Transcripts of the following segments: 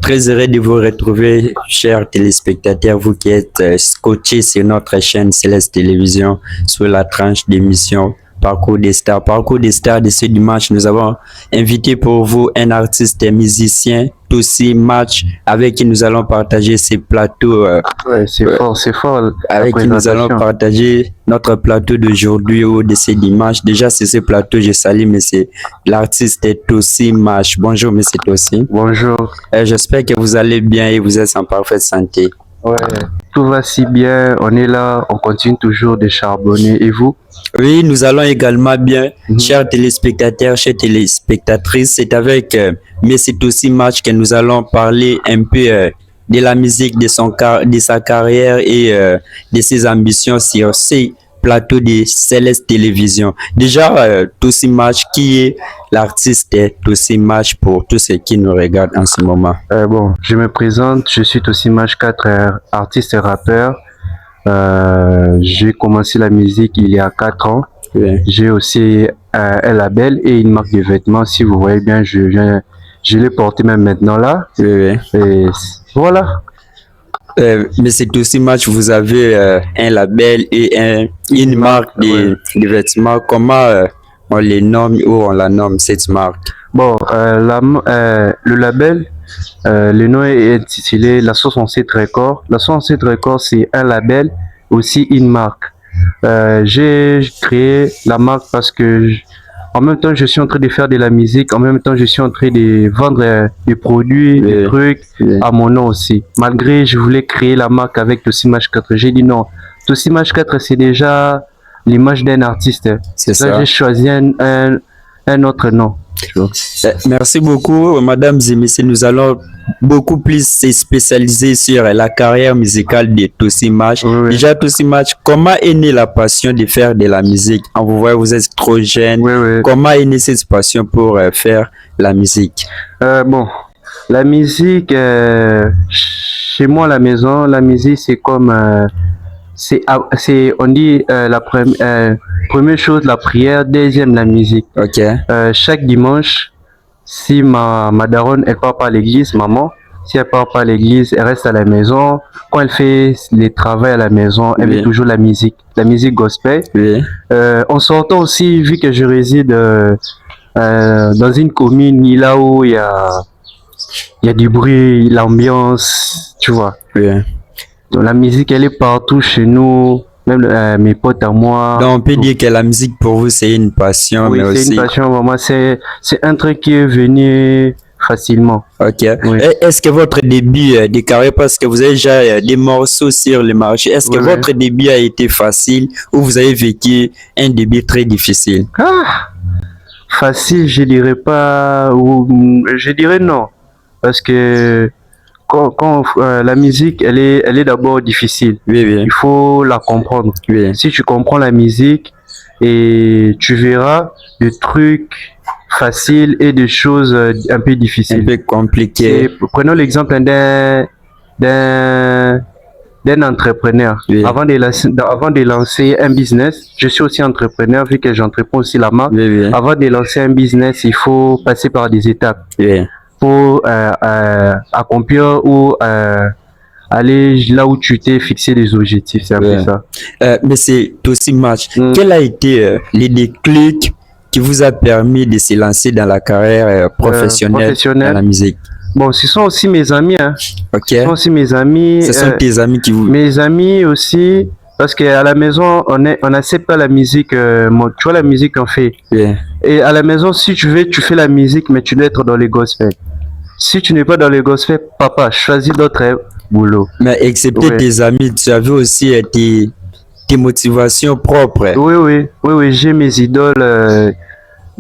Très heureux de vous retrouver, chers téléspectateurs, vous qui êtes scotchés sur notre chaîne Céleste Télévision, sur la tranche d'émission Parcours des Stars. Parcours des Stars de ce dimanche, nous avons invité pour vous un artiste et musicien, Tossi Match, avec qui nous allons partager ces plateaux. C'est fort. Avec qui nous allons partager notre plateau d'aujourd'hui ou de ce dimanche. Déjà, c'est ce plateau, je salue, monsieur l'artiste Tossi Match. Bonjour, monsieur Tossi. Bonjour. J'espère que vous allez bien et vous êtes en parfaite santé. Ouais, tout va si bien. On est là, on continue toujours de charbonner. Et vous? Oui, nous allons également bien. Chers téléspectateurs, chères téléspectatrices, c'est avec monsieur Tossi Match que nous allons parler un peu de la musique, de sa carrière et de ses ambitions sur ces plateaux de Céleste Télévision. Déjà, Tossi Match, qui est l'artiste Tossi Match pour tous ceux qui nous regardent en ce moment? Bon, je me présente, je suis Tossi Match 4, artiste et rappeur. J'ai commencé la musique il y a 4 ans. Oui. J'ai aussi un label et une marque de vêtements. Si vous voyez bien, je l'ai porté même maintenant là. Oui. Et voilà. Mais c'est aussi Match, vous avez un label et une marque de vêtements. Comment on les nomme ou on la nomme, cette marque? Bon, le label, le nom est intitulé La 67 Records. La 67 Records, c'est un label, aussi une marque. J'ai créé la marque parce que en même temps je suis en train de faire de la musique, en même temps je suis en train de vendre des produits, des trucs à mon nom aussi. Malgré je voulais créer la marque avec Tossi Match 4, j'ai dit non. Tossi Match 4 c'est déjà l'image d'un artiste. C'est ça. J'ai choisi un autre nom. Merci beaucoup, mesdames et messieurs. Nous allons beaucoup plus se spécialiser sur la carrière musicale de Tossi Match. Oui. Déjà, Tossi Match, comment est née la passion de faire de la musique? On vous voit, vous êtes trop jeune. Oui. Comment est née cette passion pour faire la musique? Bon, la musique, chez moi à la maison, la musique c'est comme on dit la première chose la prière, deuxième la musique. Ok. Chaque dimanche, si ma daronne elle part pas à l'église, maman, si elle part pas à l'église, elle reste à la maison. Quand elle fait les travaux à la maison, elle met toujours la musique gospel. Oui. En sortant aussi, vu que je réside dans une commune là où il y a du bruit, l'ambiance, tu vois. Oui. Donc, la musique, elle est partout chez nous, même mes potes à moi. Donc, on peut dire que la musique pour vous, c'est une passion, Oui, mais c'est aussi... une passion, maman. C'est un truc qui est venu facilement. Ok. Oui. Est-ce que votre début de carrière, parce que vous avez déjà des morceaux sur le marché, est-ce que votre début a été facile ou vous avez vécu un début très difficile? Facile, je dirais pas, ou je dirais non. Parce que quand la musique, elle est d'abord difficile. Oui. Il faut la comprendre. Oui. Si tu comprends la musique, et tu verras des trucs faciles et des choses un peu difficiles. Un peu compliquées. Prenons l'exemple d'un entrepreneur. Oui. Avant de lancer un business, je suis aussi entrepreneur vu que j'entreprends aussi la marque. Oui. Avant de lancer un business, il faut passer par des étapes. Oui. Pour accomplir ou aller là où tu t'es fixé des objectifs, c'est un peu ça. Mais c'est Tossi Match. Quel a été le déclic qui vous a permis de se lancer dans la carrière professionnelle dans la musique? Bon, ce sont aussi mes amis. Ok. Ce sont aussi mes amis. Ce sont tes amis qui vous... Mes amis aussi, parce qu'à la maison, on n'accepte pas la musique. Tu vois la musique qu'on fait. Oui. Et à la maison, si tu veux, tu fais la musique, mais tu dois être dans les gospel. Si tu n'es pas dans les gospel, papa, choisis d'autres boulots. Mais excepté tes amis, tu avais aussi tes motivations propres. Oui, j'ai mes idoles.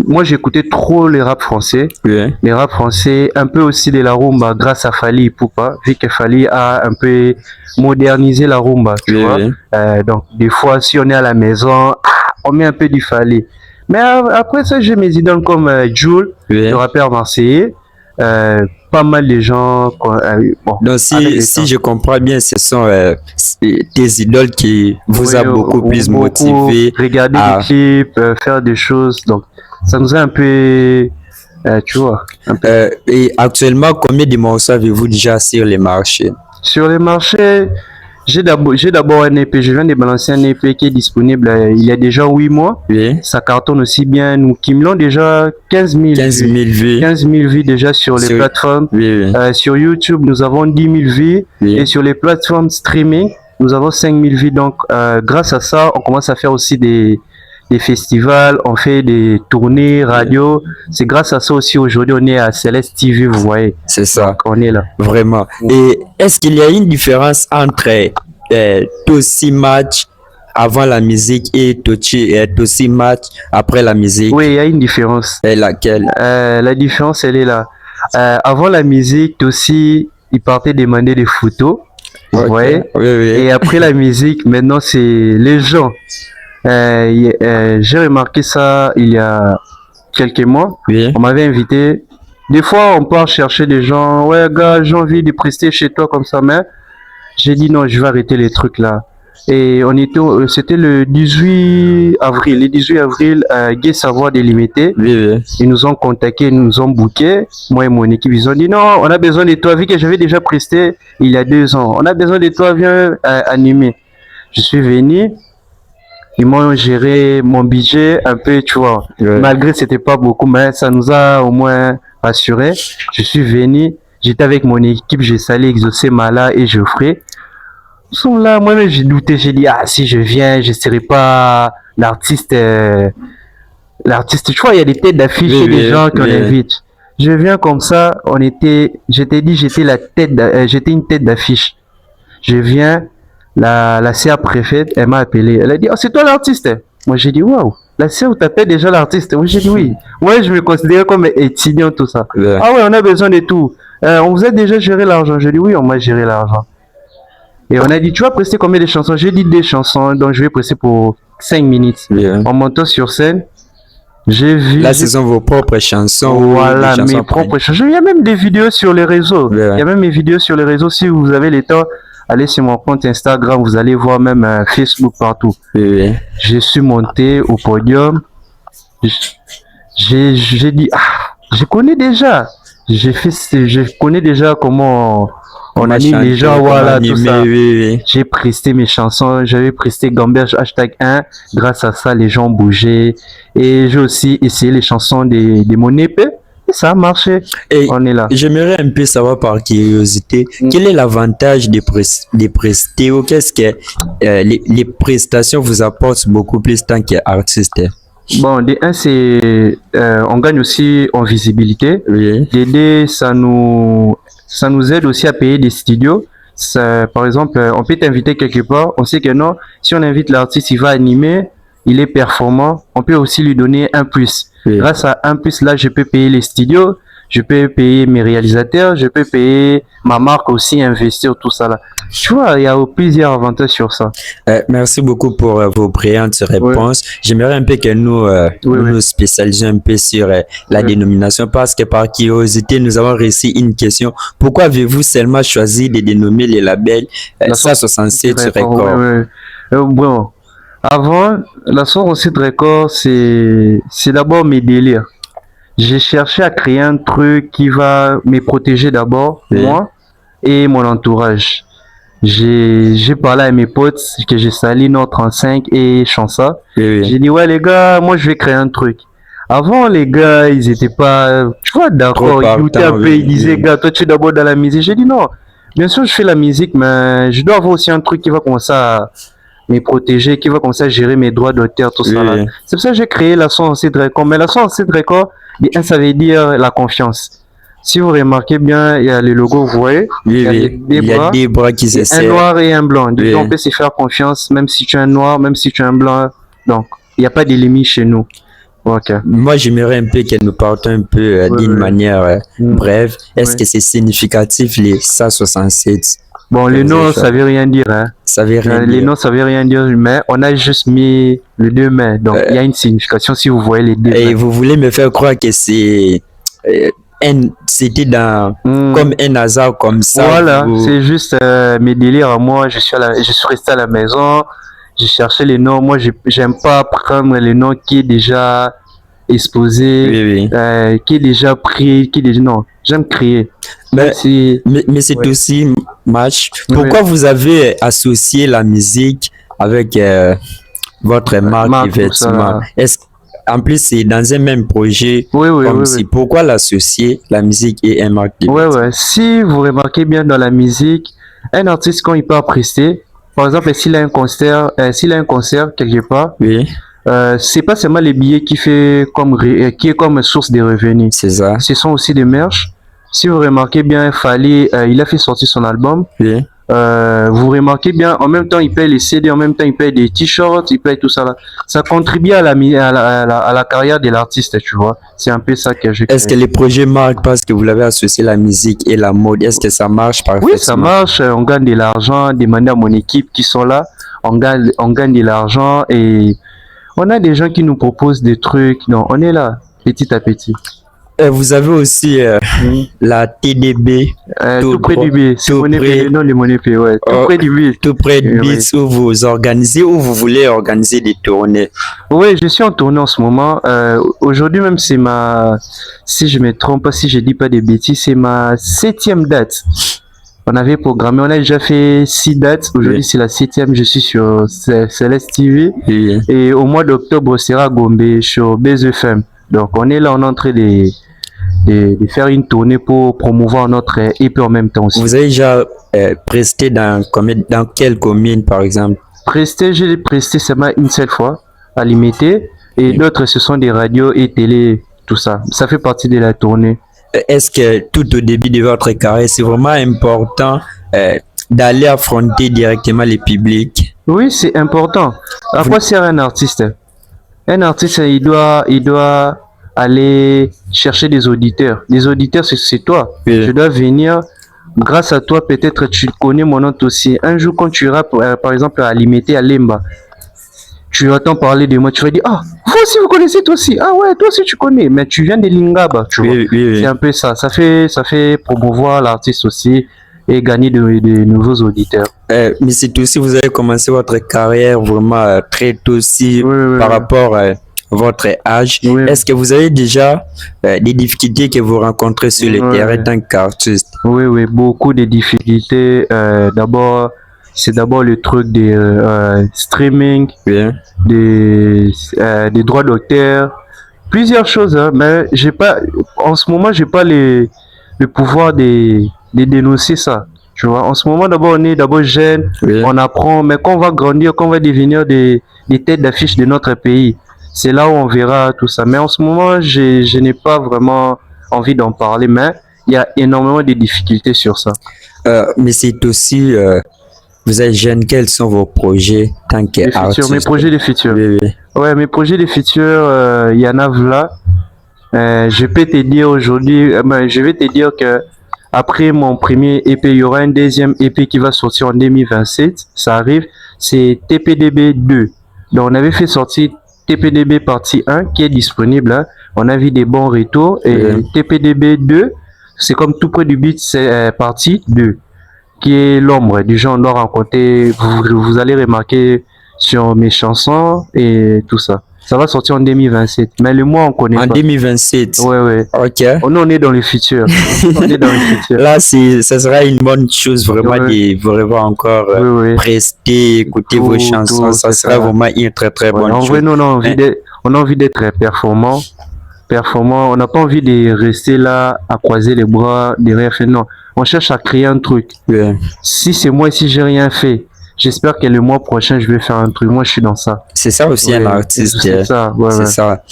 Moi, j'écoutais trop les rap français. Oui. Les rap français, un peu aussi de la rumba grâce à Fally Ipupa, vu que Fally a un peu modernisé la rumba, tu vois. Donc, des fois, si on est à la maison, on met un peu du Fally. Mais après ça, j'ai mes idoles comme Jul, le rappeur marseillais. Pas mal de gens. Donc si je comprends bien, ce sont tes idoles qui vous a beaucoup plus motivé. Regarder des clips, faire des choses. Donc ça nous a un peu Tu vois. Et actuellement, combien de morceaux avez-vous déjà sur les marchés? Sur les marchés, j'ai d'abord un EP. Je viens de balancer un EP qui est disponible il y a déjà 8 mois. Oui. Ça cartonne aussi bien. Nous cumulons déjà 15 000 15 000 vues. vues. 15 000 vues déjà sur les plateformes. Oui, oui. Sur YouTube, nous avons 10 000 vues. Oui. Et sur les plateformes streaming, nous avons 5 000 vues. Donc, grâce à ça, on commence à faire aussi des festivals, on fait des tournées radio. C'est grâce à ça aussi aujourd'hui on est à Céleste TV, vous voyez. C'est ça. Donc, on est là. Vraiment. Et est-ce qu'il y a une différence entre Tossi Match avant la musique et Tossi Match après la musique? Oui, il y a une différence. Et laquelle? La différence, elle est là. Avant la musique, Tossi, il partait demander des photos, vous voyez. Oui, oui. Et après la musique, maintenant c'est les gens. J'ai remarqué ça il y a quelques mois. Oui. On m'avait invité. Des fois, on part chercher des gens. Ouais, gars, j'ai envie de prester chez toi comme ça, mais j'ai dit non, je vais arrêter les trucs là. Et c'était le 18 avril. Le 18 avril, Gay Savoir Délimité. Oui, oui. Ils nous ont contactés, ils nous ont booké. Moi et mon équipe, ils ont dit non, on a besoin de toi. Vu que j'avais déjà presté il y a 2 ans, on a besoin de toi, viens animer. Je suis venu. Ils m'ont géré mon budget un peu, tu vois. Ouais. Malgré c'était pas beaucoup, mais ça nous a au moins rassuré. Je suis venu, j'étais avec mon équipe, j'ai salé Exaucé Mala et Geoffrey. Ils sont là, moi-même j'ai douté, j'ai dit si je viens, je serai pas l'artiste. Tu vois, il y a des têtes d'affiche Oui, et des oui, gens qu'on oui. invite. Je viens comme ça, je t'ai dit, j'étais une tête d'affiche. Je viens. La CA préfète, elle m'a appelé. Elle a dit, oh, c'est toi l'artiste? Moi, j'ai dit, waouh, la CA t'appelle déjà l'artiste? Moi, j'ai dit oui. Moi, je me considérais comme étudiant, tout ça. Ouais. Ah ouais, on a besoin de tout. On vous a déjà géré l'argent? J'ai dit oui, on m'a géré l'argent. Et on a dit, tu vas prester combien de chansons? J'ai dit des chansons, donc je vais prester pour 5 minutes. Yeah. En montant sur scène, j'ai vu. Là, ce sont vos propres chansons. Voilà, ou des chansons mes propres chansons. Il y a même des vidéos sur les réseaux. Ouais. Il y a même mes vidéos sur les réseaux. Si vous avez le temps, allez sur mon compte Instagram, vous allez voir même Facebook partout. Oui, oui. Je suis monté au podium. J'ai dit, je connais déjà. Je connais déjà comment on anime les gens, voilà, tout ça. Oui, oui. J'ai presté mes chansons, j'avais presté Gamberge #1. Grâce à ça, les gens bougeaient. Et j'ai aussi essayé les chansons de mon épée. Et ça a marché. Et on est là. j'aimerais un peu savoir par curiosité, quel est l'avantage de prester ou qu'est-ce que les prestations vous apportent beaucoup plus tant qu'artiste? Bon, de un, c'est on gagne aussi en visibilité. Oui. De deux, ça nous aide aussi à payer des studios. Par exemple, on peut t'inviter quelque part. On sait que non, si on invite l'artiste, il va animer, il est performant. On peut aussi lui donner un plus. Oui. Grâce à un plus, là, je peux payer les studios, je peux payer mes réalisateurs, je peux payer ma marque aussi, investir tout ça là. Tu vois, il y a plusieurs avantages sur ça. Merci beaucoup pour vos brillantes réponses. J'aimerais un peu que nous nous spécialisions un peu sur la dénomination parce que par curiosité, nous avons reçu une question. Pourquoi avez-vous seulement choisi de dénommer les labels SA67 Records? Bon, avant, la 167 Records, c'est d'abord mes délires. J'ai cherché à créer un truc qui va me protéger d'abord, moi et mon entourage. J'ai parlé à mes potes que j'ai sali Nord 35 et Chansa. J'ai dit, ouais les gars, moi je vais créer un truc. Avant, les gars, ils étaient pas, tu vois, d'accord, ils doutaient un peu, ils disaient, gars, toi tu es d'abord dans la musique. J'ai dit non, bien sûr je fais la musique, mais je dois avoir aussi un truc qui va commencer à me protéger, qui va commencer à gérer mes droits d'auteur, tout ça là. C'est pour ça que j'ai créé la 167 Records. Mais la 167 Records, ça veut dire la confiance. Si vous remarquez bien, il y a le logo, vous voyez, il y a des bras qui se serrent. Un noir et un blanc. Donc, on peut se faire confiance, même si tu es un noir, même si tu es un blanc. Donc, il n'y a pas de limite chez nous. Okay. Moi, j'aimerais un peu qu'elle nous parle un peu d'une manière brève. Est-ce que c'est significatif, les SA67? Bon, les noms, ça veut rien dire. Hein. Ça veut rien dire. Les noms, ça veut rien dire, mais on a juste mis les deux mains. Donc, il y a une signification si vous voyez les deux mains. Et vous voulez me faire croire que c'est... c'était dans comme un hasard comme ça. Voilà, c'est juste mes délires à moi. Je suis resté à la maison, j'ai cherché les noms. Moi, j'aime pas prendre les noms qui est déjà exposé, Oui, oui. qui est déjà pris, qui est déjà... Non, j'aime créer. Même Mais, si... mais c'est Ouais. aussi match. Oui, Pourquoi vous avez associé la musique avec votre marque de Marc, tout ça vêtements? là. En plus, c'est dans un même projet Oui, oui, comme oui, si. oui. Pourquoi l'associer, la musique et un marque de Ouais, vêtements? ouais. Si vous remarquez bien dans la musique, un artiste, quand il part prester, par exemple, s'il a un concert quelque part, Oui, c'est pas seulement les billets qui est comme source de revenus. c'est ça. Ce sont aussi des merch. Si vous remarquez bien, Fally, il a fait sortir son album. Oui. Vous remarquez bien, en même temps, il paye les CD, en même temps, il paye des t-shirts, il paye tout ça là. Ça contribue à la carrière de l'artiste, tu vois. C'est un peu ça que j'ai Est-ce que créé. les projets marquent parce que vous l'avez associé la musique et la mode? Est-ce que ça marche Oui, ça parfaitement? marche, on gagne de l'argent, demandez à mon équipe qui sont là, on gagne de l'argent et on a des gens qui nous proposent des trucs. Non, on est là, petit à petit. Vous avez aussi Mhm. la TDB Tout près du B, tout Simone P, le près, nom de mon épée, ouais. Tout oh, près du B. tout près de Oui. Beats où vous organisez, où vous voulez organiser des tournées. Oui, je suis en tournée en ce moment. Aujourd'hui même, si je me trompe pas, si je dis pas des bêtises, c'est ma 7e date. On avait programmé, on a déjà fait 6 dates. Aujourd'hui, Oui. c'est la 7e. Je suis sur Céleste TV. Oui. Et au mois d'octobre, on sera à Gombe sur BZFM. Donc, on est là, on est en train de faire une tournée pour promouvoir notre EP en même temps aussi. Vous avez déjà presté dans quelle commune, par exemple? J'ai presté seulement une seule fois à limiter. Et Oui. d'autres, ce sont des radios et télé, tout ça. Ça fait partie de la tournée. Est-ce que tout au début de votre carrière, c'est vraiment important d'aller affronter directement les publics? Oui, c'est important. À quoi sert un artiste? Un artiste, il doit aller chercher des auditeurs. Les auditeurs, c'est toi. Oui. Je dois venir. Grâce à toi, peut-être tu connais mon nom aussi. Un jour, quand tu iras, par exemple, à Limité, à Lemba, tu entends parler de moi, tu vas dire, ah, vous aussi, vous connaissez toi aussi. Ah ouais, toi aussi, tu connais. Mais tu viens de Lingaba, tu vois. Oui, oui, oui. C'est un peu ça. Ça fait promouvoir l'artiste aussi et gagner de nouveaux auditeurs. Mais c'est aussi, vous avez commencé votre carrière vraiment très tôt aussi Oui, oui, par oui. rapport à votre âge. Oui. Est-ce que vous avez déjà des difficultés que vous rencontrez sur le Oui, terrain oui. tant qu'artiste? Oui, oui, beaucoup de difficultés. C'est d'abord le truc des streaming, Oui. des droits d'auteur, plusieurs choses, hein, mais en ce moment, j'ai pas le pouvoir de dénoncer ça. Tu vois, en ce moment, d'abord, on est d'abord jeune, Oui. on apprend, mais quand on va grandir, quand on va devenir des têtes d'affiche de notre pays, c'est là où on verra tout ça. Mais en ce moment, je n'ai pas vraiment envie d'en parler, mais il y a énormément de difficultés sur ça. Mais c'est aussi, vous êtes jeune, quels sont vos projets tant Les futurs, qu'artiste? mes projets de futur. Oui, oui. Ouais, mes projets de futur, il y en a là. Je peux te dire aujourd'hui, je vais te dire que après mon premier EP, il y aura un deuxième EP qui va sortir en 2027. Ça arrive, c'est TPDB 2. Donc on avait fait sortir TPDB partie 1 qui est disponible, hein. On a vu des bons retours et TPDB 2, c'est comme tout près du beat, c'est partie 2 qui est l'ombre du genre on doit rencontrer. Vous allez remarquer sur mes chansons et tout ça. Ça va sortir en 2027. Mais le mois, on connaît En pas. 2027. Ouais, ouais. Ok. On est dans le futur. On est dans le futur. Là, ça sera une bonne chose vraiment Ouais. de vous revoir encore Oui, oui. prester, écouter vos chansons. Ça c'est sera ça. vraiment une très très Ouais, bonne en chose. vrai, nous, on a envie d'être performant. On n'a pas envie de rester là à croiser les bras derrière. Non, on cherche à créer un truc. Oui. Si c'est moi, si j'ai rien fait, j'espère que le mois prochain, je vais faire un truc. Moi, je suis dans ça. C'est ça aussi un Ouais, artiste. c'est ça, ouais, C'est ouais. ça.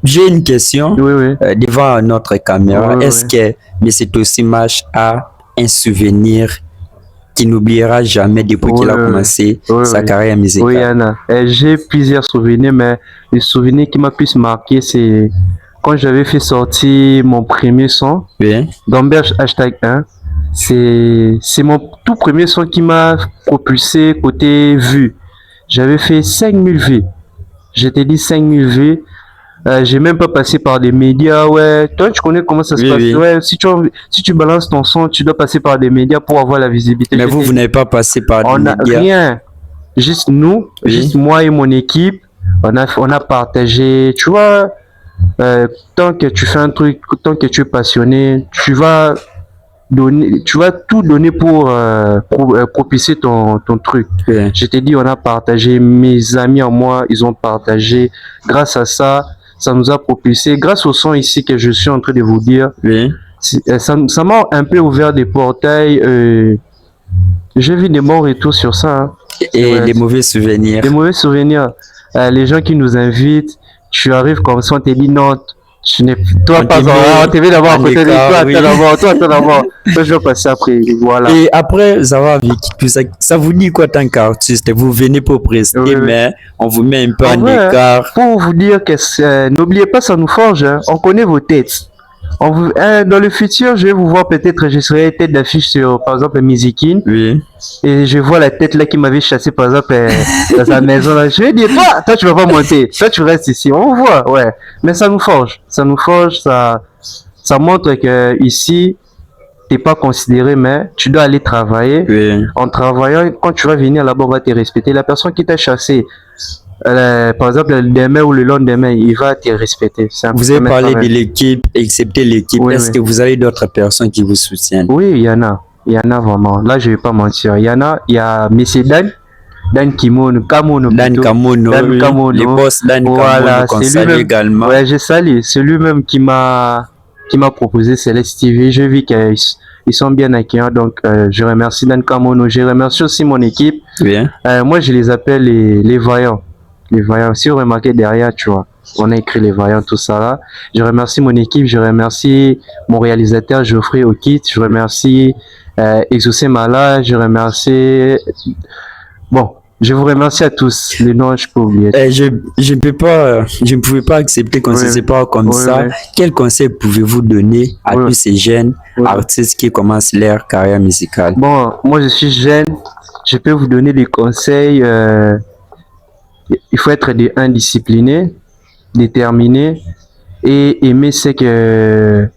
J'ai une question Oui, oui. devant notre caméra. Ouais, Est-ce ouais. que M. Tosimash a un souvenir qu'il n'oubliera jamais depuis qu'il a Ouais, commencé ouais, sa ouais. carrière Oui, musicale? Anna. J'ai plusieurs souvenirs, mais le souvenir qui m'a plus marqué, c'est quand j'avais fait sortir mon premier son, Oui. Gamberge #1. C'est mon tout premier son qui m'a propulsé côté vue. J'avais fait 5000 vues. Je t'ai dit 5000 vues. J'ai même pas passé par des médias. Ouais, toi, tu connais comment ça se Oui, passe. oui. Ouais, si tu balances ton son, tu dois passer par des médias pour avoir la visibilité. Mais Je vous, t'ai vous n'avez pas passé par des On n'a médias. rien. Juste nous, Oui. juste moi et mon équipe. On a partagé, tu vois, tant que tu fais un truc, tant que tu es passionné, tu vas tout donner pour, propulser ton truc. Oui. Je t'ai dit, on a partagé, mes amis en moi, ils ont partagé. Grâce à ça, ça nous a propulsé. Grâce au son ici que je suis en train de vous dire, Oui. ça m'a un peu ouvert des portails. J'ai vu des bons retours sur ça. Hein. Et Ouais. les mauvais souvenirs. Des mauvais souvenirs. Les gens qui nous invitent, tu arrives comme ça, on te dit non, tu n'es toi On pas te met on te met d'abord à en côté de écart, toi, oui. attends d'abord. Toi, je vais passer après. Voilà. Et après avoir vécu tout ça, ça vous dit quoi tant qu'artiste? Vous venez pour prester, Oui, oui. mais on vous met un peu En en vrai, écart. pour vous dire que n'oubliez pas, ça nous forge. Hein. On connaît vos têtes. Dans le futur, je vais vous voir peut-être, je serai tête d'affiche sur, par exemple, Musikin. Oui. Et je vois la tête là qui m'avait chassé, par exemple, dans sa maison là. Je vais dire, toi, tu vas pas monter. Toi, tu restes ici. On voit, ouais. Mais ça nous forge. Ça nous forge, ça montre que ici, t'es pas considéré, mais tu dois aller travailler. Oui. En travaillant, quand tu vas venir là-bas, on va te respecter. La personne qui t'a chassé, par exemple, le demain ou le lendemain, il va te respecter. C'est un peu Vous avez comme un parlé de travail. l'équipe, excepté l'équipe. Oui, Est-ce oui. que vous avez d'autres personnes qui vous soutiennent? Oui, il y en a. Il y en a vraiment. Là, je vais pas mentir. Il y en a. Il y a Monsieur Dan Kamono Dan plutôt. Kamono, Dan oui. Kamono. Les boss Dan Voilà, Kamono qu'on c'est salue lui-même. également. Ouais, j'ai salué. C'est lui-même qui m'a proposé Céleste TV. J'ai vu qu'ils sont bien accueillants. Donc, je remercie Dan Kamono. Je remercie aussi mon équipe. Oui. Moi, je les appelle les vaillants. Les vaillants. Si vous remarquez derrière, tu vois, on a écrit les vaillants, tout ça là. Je remercie mon équipe. Je remercie mon réalisateur Geoffrey Okit. Je remercie Exaucé Mala. Je remercie. Bon, je vous remercie à tous. Les noms, je peux oublier. Je ne pouvais pas accepter qu'on Oui, se sépare comme oui, ça. oui. Quel conseil pouvez-vous donner à Oui. tous ces jeunes Oui. artistes qui commencent leur carrière musicale? Bon, moi je suis jeune. Je peux vous donner des conseils. Il faut être indiscipliné, déterminé et aimer ce que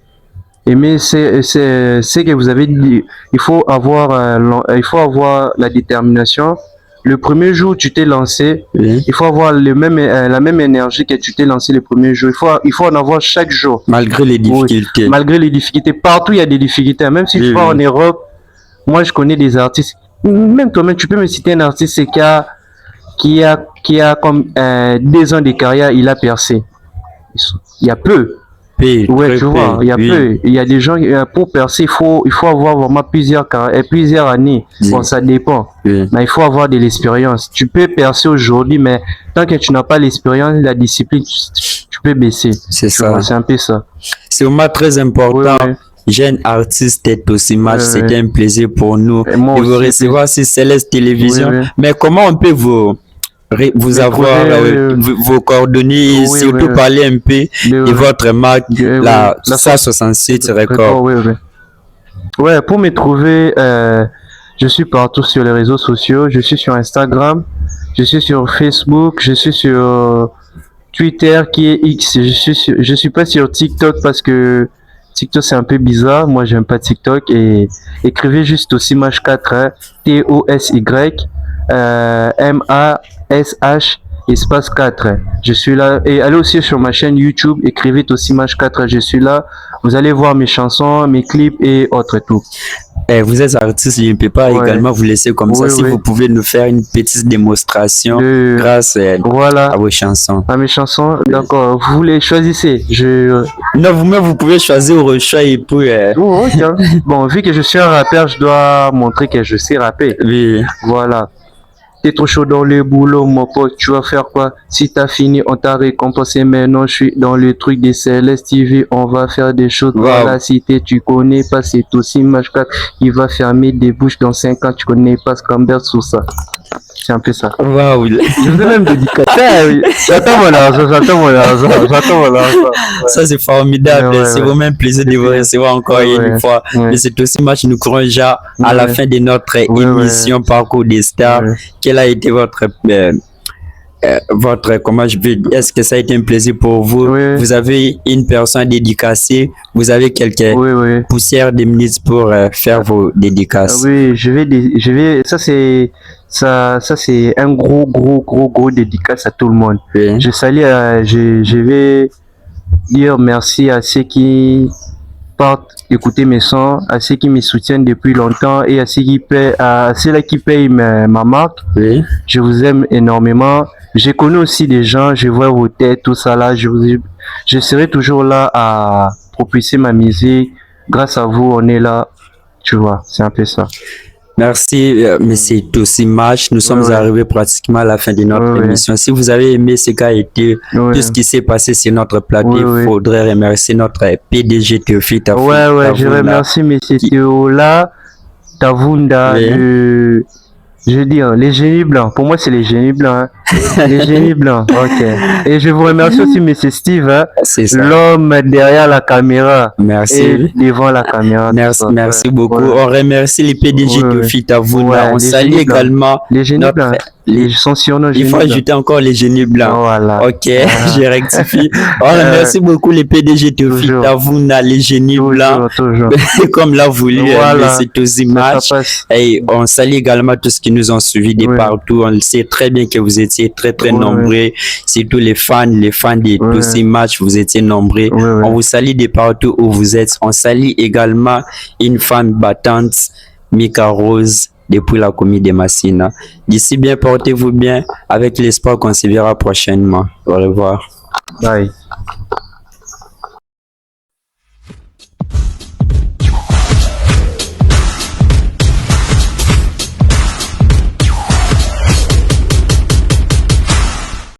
vous avez dit. Il faut avoir la détermination. Le premier jour où tu t'es lancé, Oui. il faut avoir la même énergie que tu t'es lancé le premier jour. Il faut en avoir chaque jour. Malgré les difficultés. Malgré les difficultés, partout il y a des difficultés. Même si Oui, tu vas oui. en Europe, moi je connais des artistes. Même toi-même, tu peux me citer un artiste qui a comme 2 ans de carrière, il a percé. Il y a peu. Peu, Ouais, très tu vois, peu, il y a oui. peu. Il y a des gens, pour percer, il faut avoir vraiment plusieurs années. Oui. Bon, ça dépend. Oui. Mais il faut avoir de l'expérience. Tu peux percer aujourd'hui, mais tant que tu n'as pas l'expérience, la discipline, tu peux baisser. C'est Tu ça. vois, c'est un peu ça. C'est vraiment très important. Oui, oui. Jeune artiste est aussi match. Oui, C'était un plaisir pour nous Et moi de vous aussi, recevoir sur Céleste Télévision. Oui, oui. Mais comment on peut vous Me avoir trouver, vos coordonnées, oui, surtout oui. parler un peu de votre marque, la la 167 Records. Oui, oui. Ouais, pour me trouver, je suis partout sur les réseaux sociaux. Je suis sur Instagram, je suis sur Facebook, je suis sur Twitter qui est X. Je suis pas sur TikTok parce que TikTok c'est un peu bizarre. Moi, j'aime pas TikTok. Et écrivez juste aussi Mash 4, hein, TOSY MASH espace 4. Je suis là. Et allez aussi sur ma chaîne YouTube, écrivez aussi Mash 4. Je suis là. Vous allez voir mes chansons, mes clips et autres tout. Vous êtes artiste, je ne peux pas Ouais. également vous laisser comme ça. Oui, Si oui. vous pouvez nous faire une petite démonstration De- grâce Voilà. à vos chansons. À mes chansons, d'accord. Vous les choisissez. Non, vous-même, vous pouvez choisir au choix et puis... Oh, ok. Bon, vu que je suis un rappeur, je dois montrer que je sais rapper. oui. Voilà. T'es trop chaud dans le boulot, mon pote, tu vas faire quoi? Si t'as fini, on t'a récompensé. Maintenant, je suis dans le truc des Céleste TV. On va faire des choses Wow. dans la cité. Tu connais pas, c'est aussi Match 4. Il va fermer des bouches dans 5 ans. Tu connais pas Scambert sous ça. C'est un peu ça. Waouh. Je vous ai même dédicacé. Oui. J'attends mon argent. Ça, c'est formidable. Ouais, C'est ouais. vraiment un plaisir de vous recevoir encore Ouais, une ouais. fois. Ouais. Mais c'est aussi match, nous courons déjà à la Ouais. fin de notre Ouais, émission Parcours des Stars. Ouais. Quel a été comment je vais dire, est-ce que ça a été un plaisir pour vous? Oui. Vous avez une personne dédicacée, vous avez quelques Oui, oui. poussières de minutes pour faire vos Ah dédicaces. oui, ça c'est un gros dédicace à tout le monde. Oui. Je salue, dire merci à ceux qui partent écouter mes sons, à ceux qui me soutiennent depuis longtemps et à ceux qui paient, à ceux-là qui payent ma marque. Oui. Je vous aime énormément. J'ai connu aussi des gens, je vois vos têtes, tout ça là. Je serai toujours là à propulser ma musique. Grâce à vous, on est là. Tu vois, c'est un peu ça. Merci, Monsieur Tossi Match. Nous sommes Ouais. arrivés pratiquement à la fin de notre Ouais. émission. Si vous avez aimé ce qu'a été Ouais. tout ce qui s'est passé sur notre plateau, Ouais. il faudrait remercier notre PDG Théophile Tavunda. Ouais, je remercie M. Théola, Tavunda, Oui. je veux dire, les génies blancs. Pour moi, c'est les génies blancs. Hein. Les génies blancs, ok. Et je vous remercie aussi M. Steve, hein, C'est ça. l'homme derrière la caméra. Merci. Et devant la caméra. Merci beaucoup. Ouais. On remercie les PDG Théophile Tavunda. Ouais, On les salue génies blancs. également Les génies notre- blancs. Ils sont surnoms Il génies faut blancs. ajouter encore les génies blancs. Voilà. Ok, j'ai rectifié. On remercie beaucoup les PDG Théophile Toujours. Tavunda, les génies blancs, Toujours. comme l'a voulu Voilà. c'est aussi Ça match. passe. Et on salue également tous ceux qui nous ont suivis de Ouais. partout. On le sait très bien que vous étiez très Ouais. nombreux. Surtout les fans de Ouais. tous ces matchs, vous étiez nombreux. Ouais. On vous salue de partout où vous êtes. On salue également une femme battante, Mika Rose, depuis la commune de Massina. D'ici bien, portez-vous bien avec l'espoir qu'on se verra prochainement. Au revoir. Bye.